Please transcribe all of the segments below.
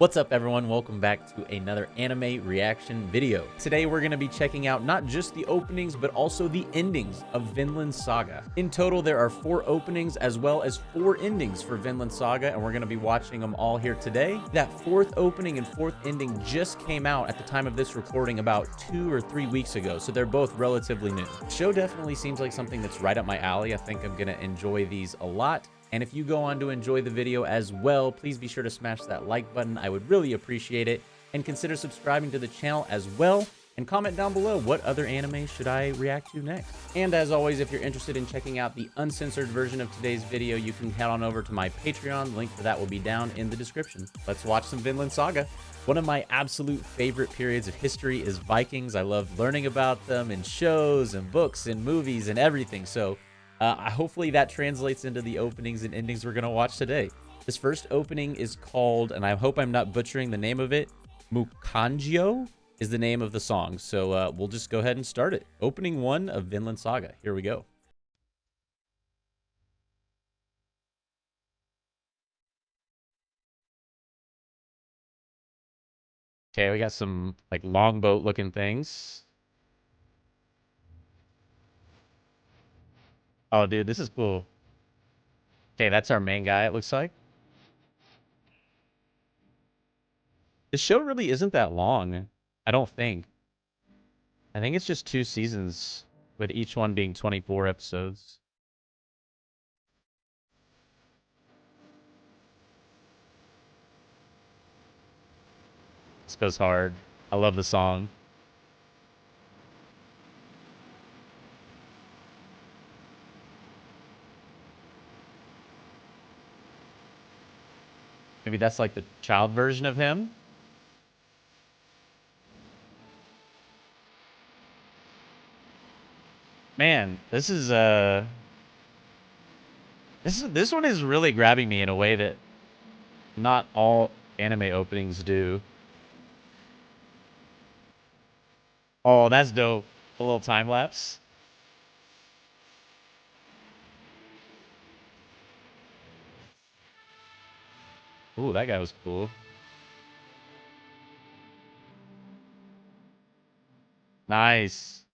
What's up everyone, welcome back to another anime reaction video. Today we're going to be checking out not just the openings but also the endings of Vinland Saga. In total there are 4 openings as well as 4 endings for Vinland Saga, and we're going to be watching them all here today. That 4th opening and 4th ending just came out at the time of this recording about 2 or 3 weeks ago, so they're both relatively new. The show definitely seems like something that's right up my alley. I think I'm going to enjoy these a lot. And if you go on to enjoy the video as well, please be sure to smash that like button. I would really appreciate it. And consider subscribing to the channel as well. And comment down below what other anime should I react to next. And as always, if you're interested in checking out the uncensored version of today's video, you can head on over to my Patreon. The link for that will be down in the description. Let's watch some Vinland Saga. One of my absolute favorite periods of history is Vikings. I love learning about them in shows and books and movies and everything. So hopefully that translates into the openings and endings we're going to watch today. This first opening is called, and I hope I'm not butchering the name of it, Mukangyo is the name of the song. So we'll just go ahead and start it. Opening 1 of Vinland Saga. Here we go. Okay, we got some like longboat looking things. Oh, dude, this is cool. Okay, that's our main guy, it looks like. This show really isn't that long, I don't think. I think it's just 2 seasons, with each one being 24 episodes. This goes hard. I love the song. Maybe that's like the child version of him. Man, this one is really grabbing me in a way that not all anime openings do. Oh, that's dope. A little time lapse. Ooh, that guy was cool. Nice.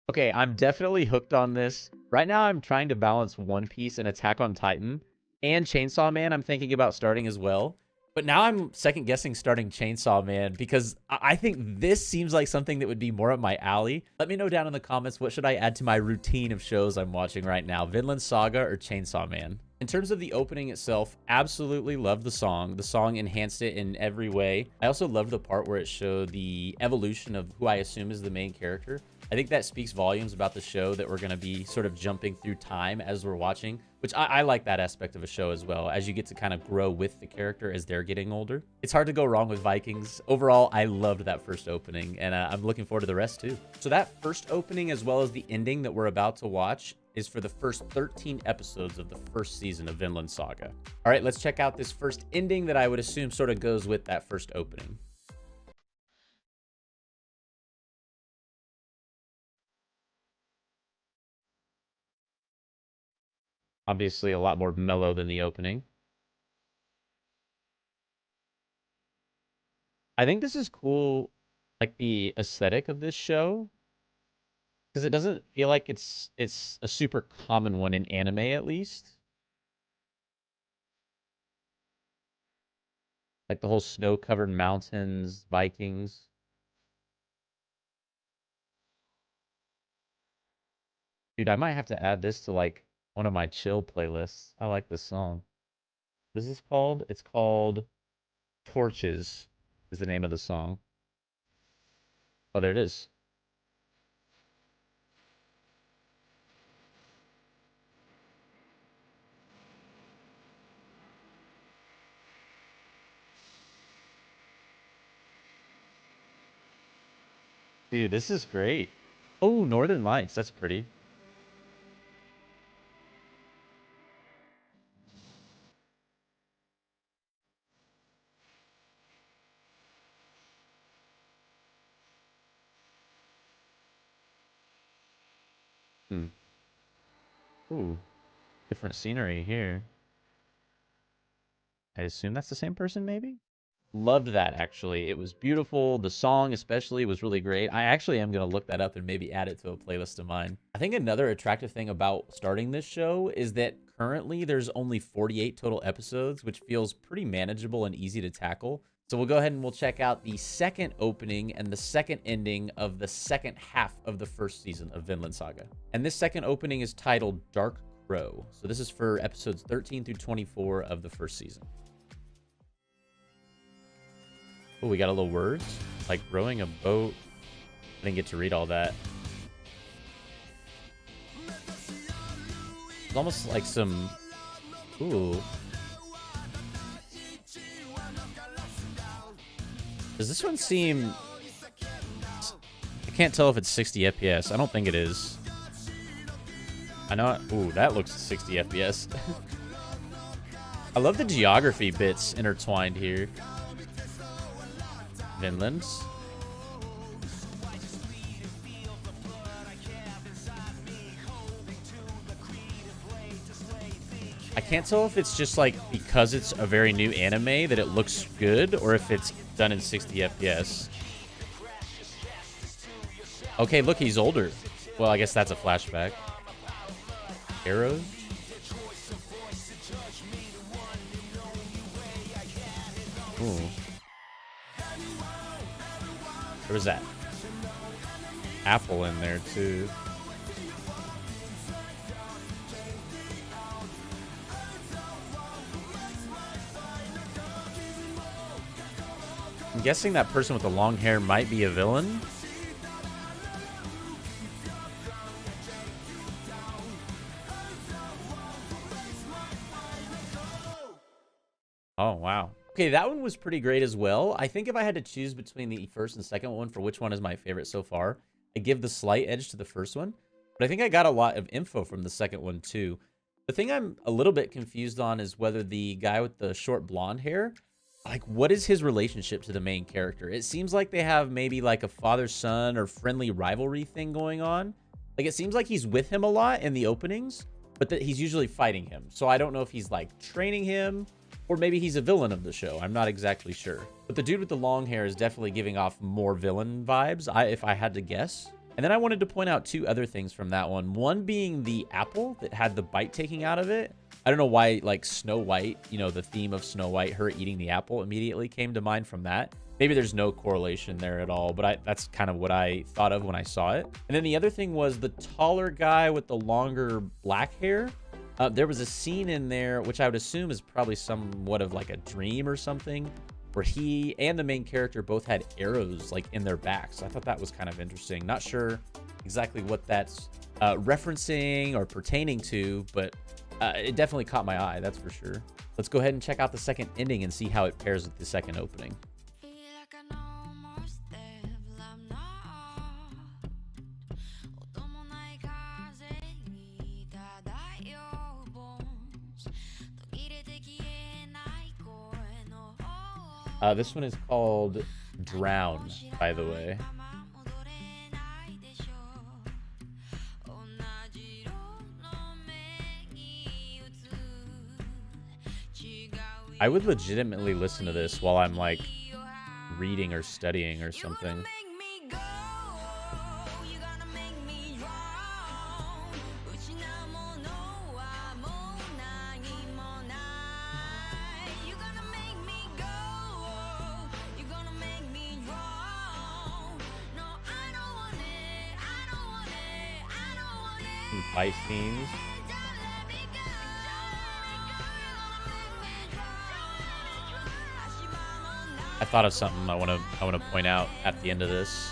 Okay, I'm definitely hooked on this. Right now, I'm trying to balance One Piece and Attack on Titan. And Chainsaw Man, I'm thinking about starting as well. But now I'm second guessing starting Chainsaw Man because I think this seems like something that would be more up my alley. Let me know down in the comments, what should I add to my routine of shows I'm watching right now? Vinland Saga or Chainsaw Man? In terms of the opening itself, absolutely loved the song. The song enhanced it in every way. I also loved the part where it showed the evolution of who I assume is the main character. I think that speaks volumes about the show, that we're going to be sort of jumping through time as we're watching, which I like that aspect of a show as well, as you get to kind of grow with the character as they're getting older. It's hard to go wrong with Vikings. Overall, I loved that first opening, and I'm looking forward to the rest too. So that first opening, as well as the ending that we're about to watch, is for the first 13 episodes of the first season of Vinland Saga. All right, let's check out this first ending that I would assume sort of goes with that first opening. Obviously a lot more mellow than the opening. I think this is cool, like the aesthetic of this show, because it doesn't feel like it's a super common one in anime, at least. Like the whole snow-covered mountains, Vikings. Dude, I might have to add this to like one of my chill playlists. I like this song. What is this called? It's called Torches is the name of the song. Oh, there it is. Dude, this is great. Oh, Northern Lights. That's pretty. Hmm. Ooh, different scenery here. I assume that's the same person, maybe? Loved that, actually. It was beautiful. The song, especially, was really great. I actually am going to look that up and maybe add it to a playlist of mine. I think another attractive thing about starting this show is that currently there's only 48 total episodes, which feels pretty manageable and easy to tackle. So we'll go ahead and we'll check out the second opening and the second ending of the second half of the first season of Vinland Saga. And this second opening is titled Dark Crow. So this is for episodes 13 through 24 of the first season. Oh, we got a little words, like rowing a boat. I didn't get to read all that. It's almost like some... Ooh. Does this one seem... I can't tell if it's 60 FPS. I don't think it is. I know... Ooh, that looks 60 FPS. I love the geography bits intertwined here. Vinland. I can't tell if it's just like because it's a very new anime that it looks good or if it's done in 60 FPS. Okay, look, he's older. Well, I guess that's a flashback. Arrows? Ooh. There was that apple in there too. I'm guessing that person with the long hair might be a villain. Oh, wow. Okay, that one was pretty great as well. I think if I had to choose between the first and second one for which one is my favorite so far, I give the slight edge to the first one. But I think I got a lot of info from the second one too. The thing I'm a little bit confused on is whether the guy with the short blonde hair, like, what is his relationship to the main character? It seems like they have maybe like a father-son or friendly rivalry thing going on. Like, it seems like he's with him a lot in the openings, but that he's usually fighting him. So I don't know if he's like training him, or maybe he's a villain of the show. I'm not exactly sure. But the dude with the long hair is definitely giving off more villain vibes, if I had to guess. And then I wanted to point out two other things from that one. One being the apple that had the bite taking out of it. I don't know why, like, Snow White, you know, the theme of Snow White, her eating the apple immediately came to mind from that. Maybe there's no correlation there at all, but that's kind of what I thought of when I saw it. And then the other thing was the taller guy with the longer black hair. There was a scene in there, which I would assume is probably somewhat of like a dream or something, where he and the main character both had arrows like in their backs. I thought that was kind of interesting. Not sure exactly what that's referencing or pertaining to, but it definitely caught my eye, that's for sure. Let's go ahead and check out the second ending and see how it pairs with the second opening. This one is called Drown, by the way. I would legitimately listen to this while I'm like reading or studying or something. Some fight scenes. I thought of something I want to point out at the end of this.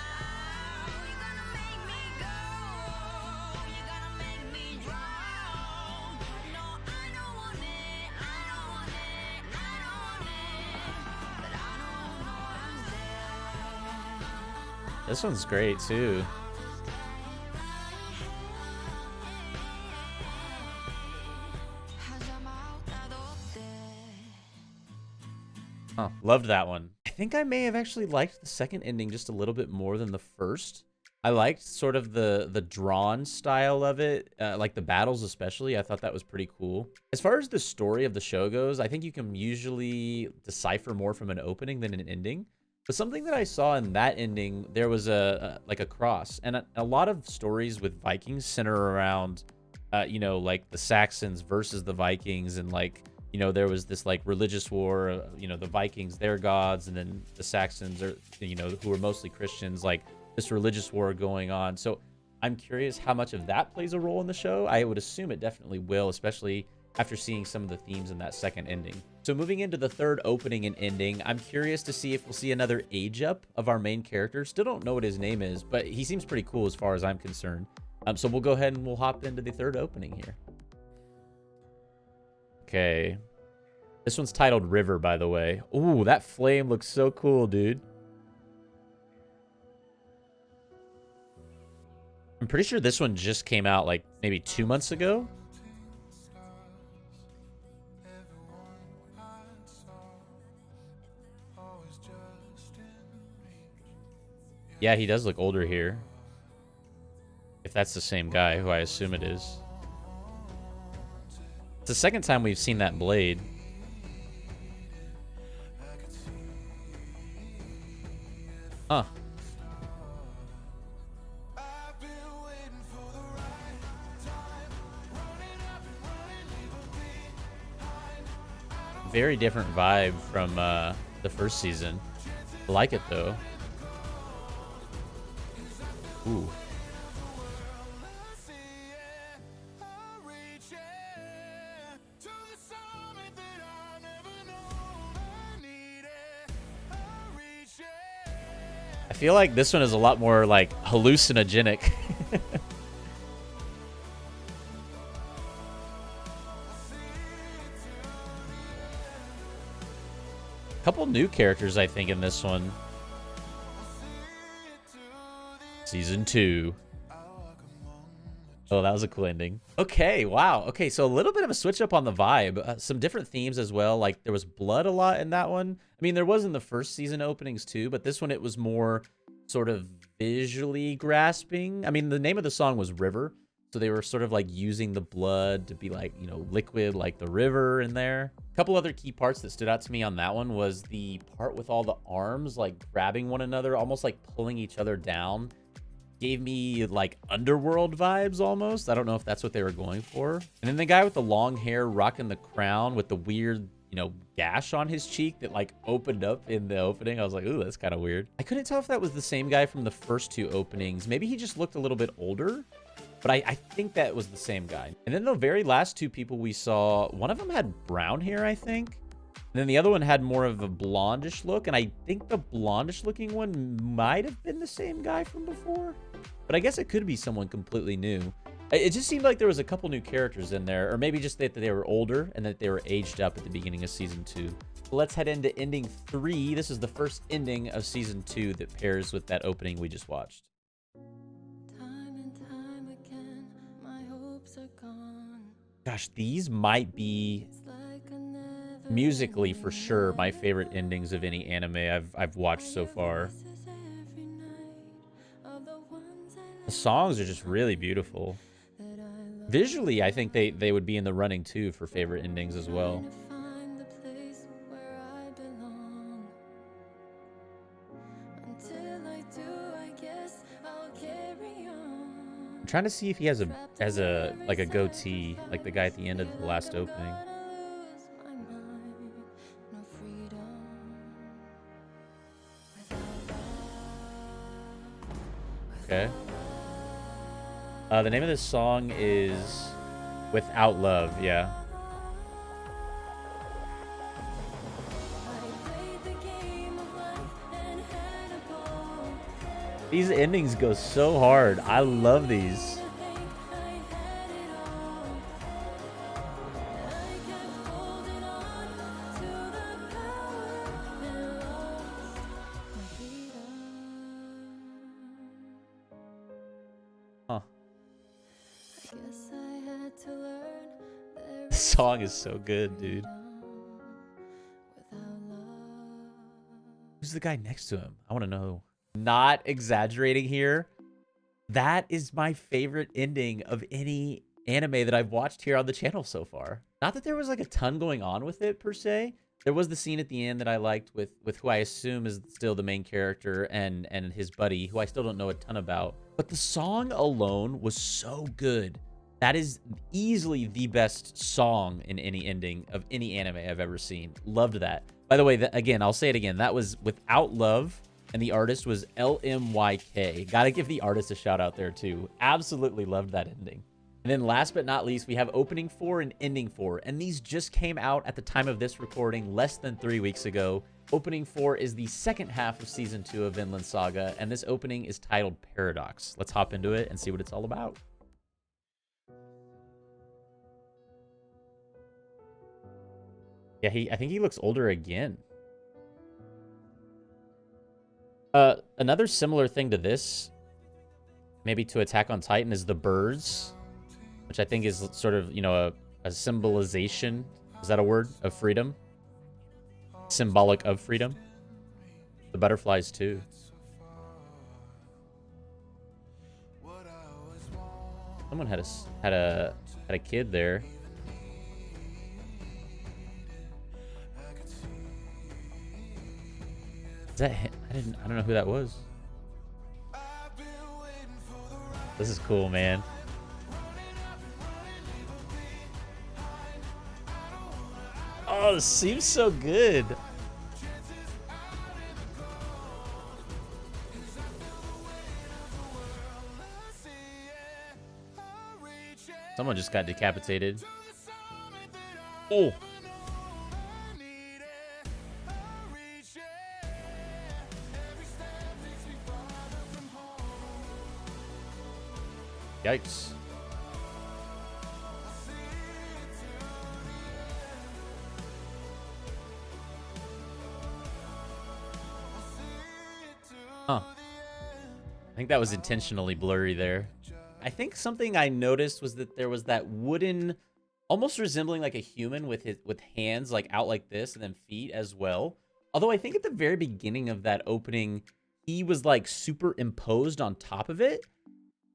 This one's great too. Loved that one. I think I may have actually liked the second ending just a little bit more than the first. I liked sort of the drawn style of it, like the battles especially. I thought that was pretty cool. As far as the story of the show goes, I think you can usually decipher more from an opening than an ending. But something that I saw in that ending, there was like a cross, and a lot of stories with Vikings center around, you know, like the Saxons versus the Vikings, and like, you know, there was this like religious war, you know, the Vikings, their gods, and then the Saxons are, you know, who were mostly Christians, like this religious war going on. So I'm curious how much of that plays a role in the show. I would assume it definitely will, especially after seeing some of the themes in that second ending. So moving into the third opening and ending, I'm curious to see if we'll see another age up of our main character. Still don't know what his name is, but he seems pretty cool as far as I'm concerned. So we'll go ahead and we'll hop into the third opening here. Okay. This one's titled River, by the way. Ooh, that flame looks so cool, dude. I'm pretty sure this one just came out like maybe 2 months ago. Yeah, he does look older here. If that's the same guy, who I assume it is. It's the second time we've seen that blade. Huh. Very different vibe from the first season. I like it though. Ooh. I feel like this one is a lot more like hallucinogenic. Couple new characters, I think, in this one. Season 2. Oh, that was a cool ending. Okay, wow. Okay, so a little bit of a switch up on the vibe. Some different themes as well. Like, there was blood a lot in that one. I mean, there was in the first season openings too, but this one, it was more sort of visually grasping. I mean, the name of the song was River. So they were sort of like using the blood to be like, you know, liquid like the river in there. A couple other key parts that stood out to me on that one was the part with all the arms like grabbing one another, almost like pulling each other down. Gave me like underworld vibes almost. I don't know if that's what they were going for. And then the guy with the long hair rocking the crown with the weird, you know, gash on his cheek that like opened up in the opening. I was like, ooh, that's kind of weird. I couldn't tell if that was the same guy from the first two openings. Maybe he just looked a little bit older. But I think that was the same guy. And then the very last two people we saw, one of them had brown hair, I think. And then the other one had more of a blondish look. And I think the blondish looking one might have been the same guy from before. But I guess it could be someone completely new. It just seemed like there was a couple new characters in there. Or maybe just that they were older and that they were aged up at the beginning of Season 2. Let's head into ending 3. This is the first ending of Season 2 that pairs with that opening we just watched. Gosh, these might be musically for sure my favorite endings of any anime I've watched so far. The songs are just really beautiful. Visually, I think they would be in the running too for favorite endings as well. I'm trying to see if he has a like a goatee, like the guy at the end of the last opening. Okay. The name of this song is Without Love, yeah. These endings go so hard. I love these. Huh. This song is so good, dude. Who's the guy next to him? I want to know. Not exaggerating here. That is my favorite ending of any anime that I've watched here on the channel so far. Not that there was like a ton going on with it per se. There was the scene at the end that I liked with who I assume is still the main character and his buddy, who I still don't know a ton about. But the song alone was so good. That is easily the best song in any ending of any anime I've ever seen. Loved that. By the way, again, I'll say it again. That was Without Love, and the artist was LMYK. Gotta give the artist a shout out there too. Absolutely loved that ending. And then last but not least, we have opening 4 and ending 4. And these just came out at the time of this recording less than 3 weeks ago. Opening 4 is the second half of season 2 of Vinland Saga, and this opening is titled Paradox. Let's hop into it and see what it's all about. Yeah, I think he looks older again. Another similar thing to this, maybe to Attack on Titan, is the birds, which I think is sort of, you know, a symbolization. Is that a word? Of freedom? Symbolic of freedom. The butterflies too. Someone had a kid there. Is that him? I don't know who that was. This is cool, man. Oh, this seems so good. Someone just got decapitated. Oh. Yikes. Huh. I think that was intentionally blurry there. I think something I noticed was that there was that wooden, almost resembling like a human with hands like out like this and then feet as well. Although I think at the very beginning of that opening, he was like superimposed on top of it.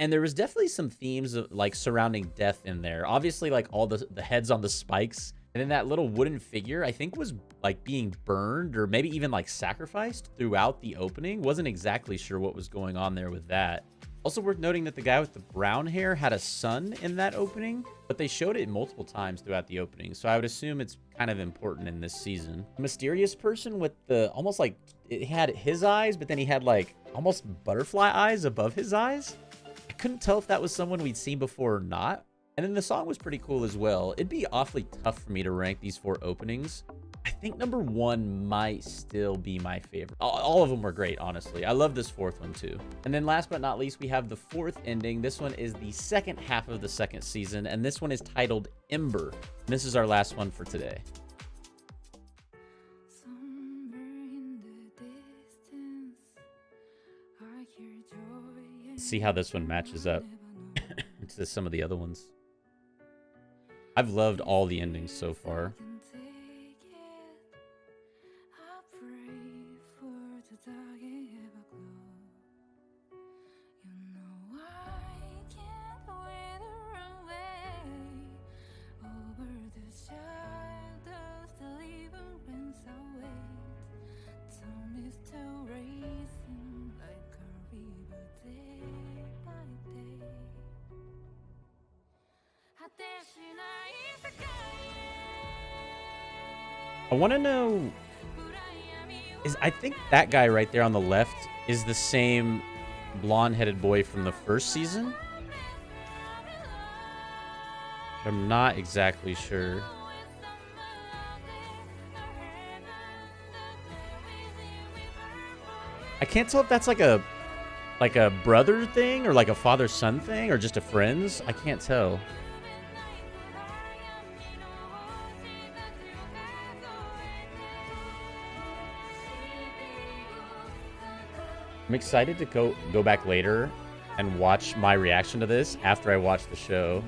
And there was definitely some themes of like surrounding death in there. Obviously, like all the heads on the spikes. And then that little wooden figure, I think, was like being burned or maybe even like sacrificed throughout the opening. Wasn't exactly sure what was going on there with that. Also worth noting that the guy with the brown hair had a son in that opening, but they showed it multiple times throughout the opening. So I would assume it's kind of important in this season. Mysterious person with the almost like it had his eyes, but then he had like almost butterfly eyes above his eyes. I couldn't tell if that was someone we'd seen before or not. And then the song was pretty cool as well. It'd be awfully tough for me to rank these 4 openings. I think number 1 might still be my favorite. All of them were great, honestly. I love this 4th one too. And then last but not least, we have the 4th ending. This one is the second half of the 2nd season, and this one is titled Ember. And this is our last one for today. Let's see how this one matches up to some of the other ones. I've loved all the endings so far. I want to know, I think that guy right there on the left is the same blonde-headed boy from the first season. But I'm not exactly sure. I can't tell if that's like a brother thing or like a father-son thing or just a friends. I can't tell. I'm excited to go back later and watch my reaction to this after I watch the show.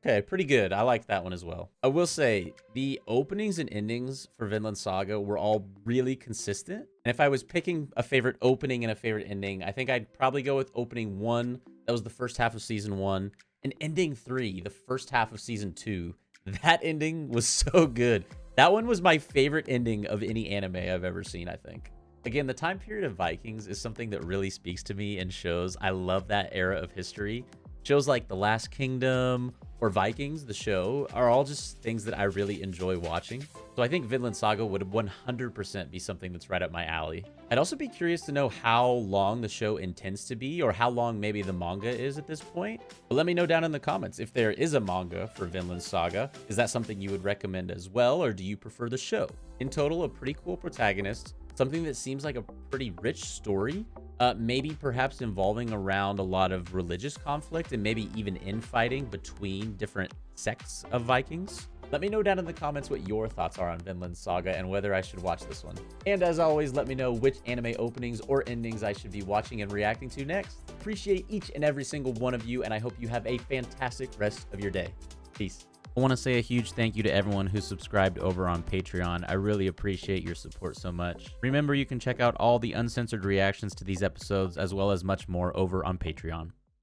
Okay, pretty good. I like that one as well. I will say the openings and endings for Vinland Saga were all really consistent. And if I was picking a favorite opening and a favorite ending, I think I'd probably go with opening 1. That was the first half of season 1. And ending 3, the first half of season 2. That ending was so good. That one was my favorite ending of any anime I've ever seen, I think. Again, the time period of Vikings is something that really speaks to me and shows I love that era of history. Shows like The Last Kingdom or Vikings, the show, are all just things that I really enjoy watching. So I think Vinland Saga would 100% be something that's right up my alley. I'd also be curious to know how long the show intends to be, or how long maybe the manga is at this point. But let me know down in the comments if there is a manga for Vinland Saga. Is that something you would recommend as well, or do you prefer the show? In total, a pretty cool protagonist, something that seems like a pretty rich story, maybe perhaps involving around a lot of religious conflict and maybe even infighting between different sects of Vikings. Let me know down in the comments what your thoughts are on Vinland Saga and whether I should watch this one. And as always, let me know which anime openings or endings I should be watching and reacting to next. Appreciate each and every single one of you, and I hope you have a fantastic rest of your day. Peace. I want to say a huge thank you to everyone who subscribed over on Patreon. I really appreciate your support so much. Remember, you can check out all the uncensored reactions to these episodes as well as much more over on Patreon.